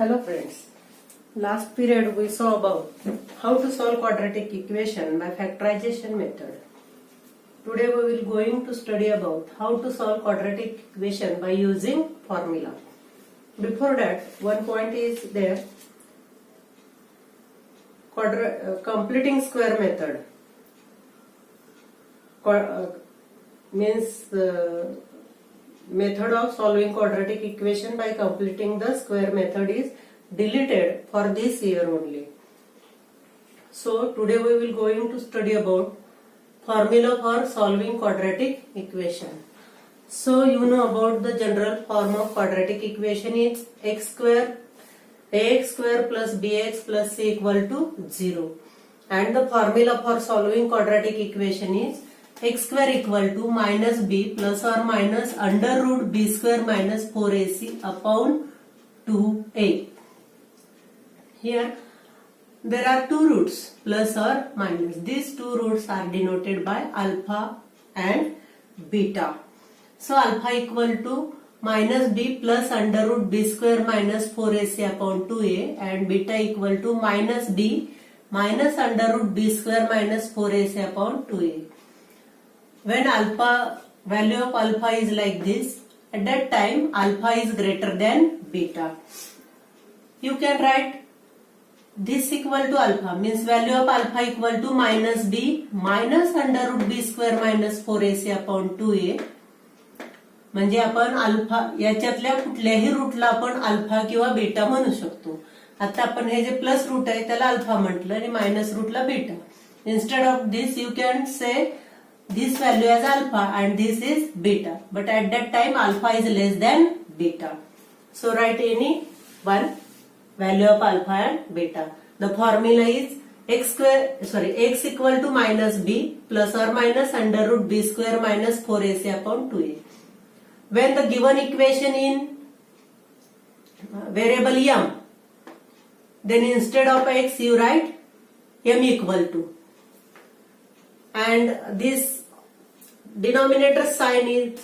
Hello friends, last period we saw about how to solve quadratic equation by factorization method. Today we will going to study about how to solve quadratic equation by using formula. Before that, one point is there, completing square method. Means method of solving quadratic equation by completing the square method is deleted for this year only. So today we will going to study about formula for solving quadratic equation. So you know about the general form of quadratic equation is ax square plus bx plus c equal to 0, and the formula for solving quadratic equation is x square equal to minus b plus or minus under root b square minus 4ac upon 2a. Here there are two roots, plus or minus. These two roots are denoted by alpha and beta. So alpha equal to minus b plus under root b square minus 4ac upon 2a, and beta equal to minus b minus under root b square minus 4ac upon 2a. When value of alpha is like this, at that time alpha is greater than beta. You can write this equal to alpha, means value of alpha equal to minus b minus under root b square minus 4ac upon 2a. म्हणजे आपण alpha याच्यातल्या कुठल्याही रूटला आपण alpha किंवा beta म्हणू शकतो. आता आपण हे जे plus root आहे त्याला अल्फा म्हटलं आणि मायनस रूटला beta. Instead of this you can say this value as alpha and this is beta, but at that time alpha is less than beta. So write any one value of alpha and beta. The formula is x equal to minus b plus or minus under root b square minus 4ac upon 2a. When the given equation in variable m, then instead of x you write m equal to, and this denominator sign is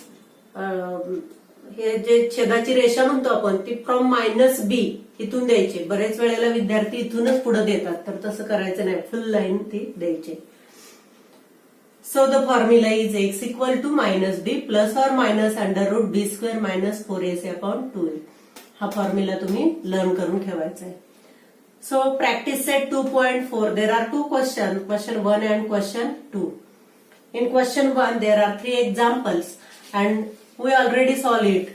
हे जे छेदाची रेषा म्हणतो आपण ती from minus B इथून द्यायची. बरेच वेळेला विद्यार्थी इथूनच पुढे देतात, तर तसं करायचं नाही, फुल लाईन ती द्यायची. So the formula is x equal to minus b plus or minus under root b square minus 4ac upon 2a. हा फॉर्म्युला तुम्ही लर्न करून ठेवायचा आहे. So practice set 2.4 there are two question 1 and question 2. In question 1 there are 3 examples and we already solved it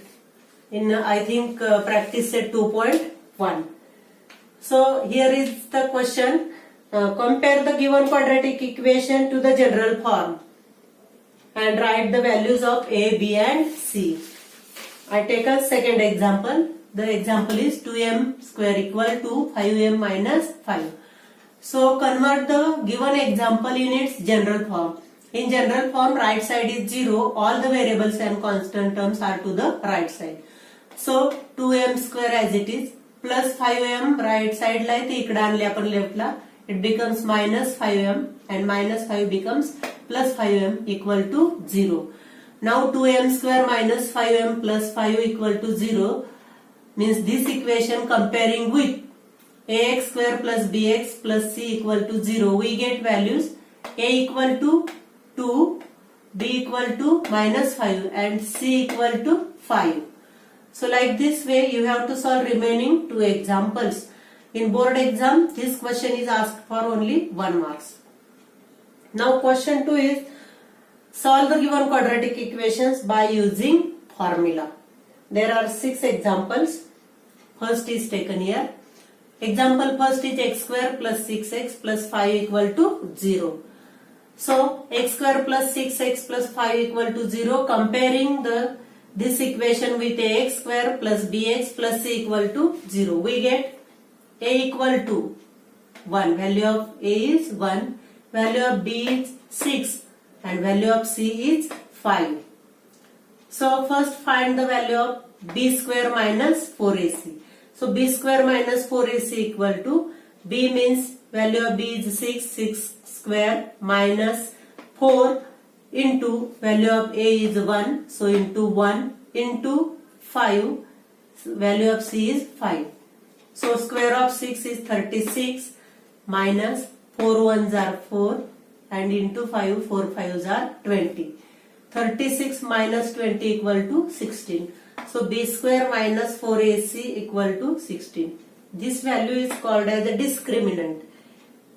in I think practice set 2.1. So here is the question, compare the given quadratic equation to the general form and write the values of a, b and c. I take a second example. The example is 2m square equal to 5m minus 5. So convert the given example in its general form. In general form, right side is 0. All the variables and constant terms are to the right side. So 2m square as it is plus 5m right side ला ते इकडे आणले आपण left La. It becomes minus 5m and minus 5 becomes plus 5m equal to 0. Now 2m square minus 5m plus 5 equal to 0 means this equation comparing with ax square plus bx plus c equal to 0, we get values a equal to 2, b equal to minus 5 and c equal to 5. So like this way you have to solve remaining 2 examples. In board exam this question is asked for only 1 marks. Now question 2 is solve the given quadratic equations by using formula. There are 6 examples. First is taken here. Example first is x square plus 6x plus 5 equal to 0. So x square plus 6x plus 5 equal to 0, comparing this equation with ax square plus bx plus c equal to 0, we get a equal to 1, value of a is 1, value of b is 6 and value of c is 5. So first find the value of b square minus 4ac. So b square minus 4ac equal to, b means value of b is 6 square minus 4 into value of a is 1, so into 1 into 5, value of c is 5. So square of 6 is 36 minus 4 ones are 4 and into 5, 4 5s are 20. 36 minus 20 equal to 16. So b square minus 4ac equal to 16. This value is called as a discriminant.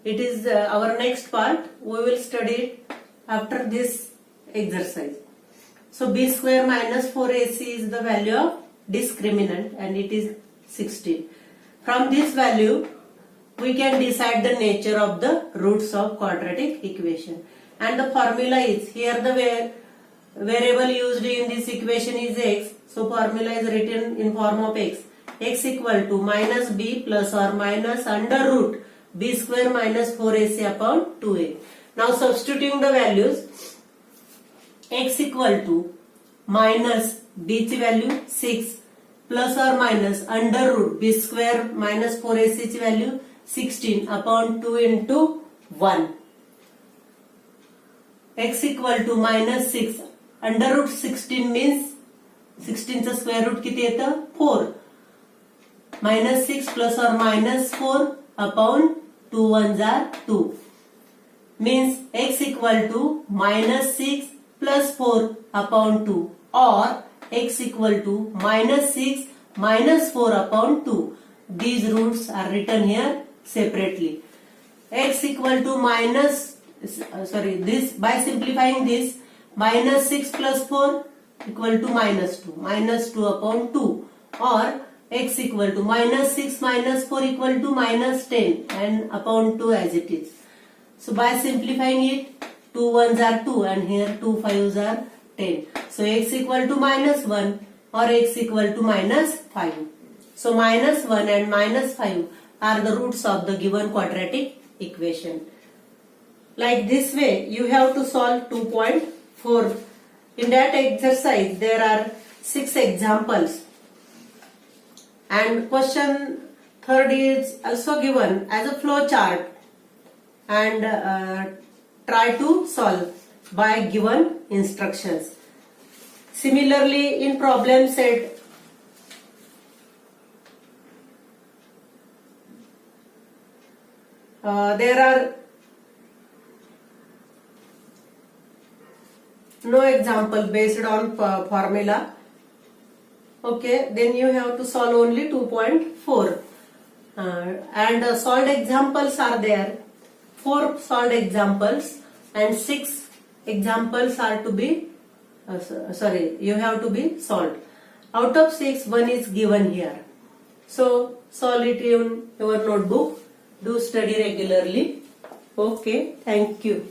It is our next part. We will study it after this exercise. So b square minus 4ac is the value of discriminant and it is 16. From this value, we can decide the nature of the roots of quadratic equation. And the formula is, here the variable used in this equation is x. So formula is written in form of x. X equal to minus b plus or minus under root b square minus 4ac upon 2a. Now substituting the values, x equal to minus b ची value 6 plus or minus under root b square minus 4ac ची value 16 upon 2 into 1. X equal to minus 6 under root 16 means 16 चा square root किती येतं 4. Minus 6 plus or minus 4 upon 2 ones are 2. Means x equal to minus 6 plus 4 upon 2 or x equal to minus 6 minus 4 upon 2. These roots are written here separately. X equal to this by simplifying this, minus 6 plus 4 equal to minus 2 upon 2, or x equal to minus 6 minus 4 equal to minus 10 and upon 2 as it is. So by simplifying it, 2 ones are 2 and here 2 5s are 10. So x equal to minus 1 or x equal to minus 5. So minus 1 and minus 5 are the roots of the given quadratic equation. Like this way, you have to solve 2.4. In that exercise, there are 6 examples. And question 3rd is also given as a flow chart. And try to solve by given instructions. Similarly, in problem set, there are no example based on formula. Okay, then you have to solve only 2.4. And solved examples are there. 4 solved examples and 6 examples are to be, you have to be solved. Out of 6, 1 is given here. So solve it in your notebook. Do study regularly. Okay, thank you.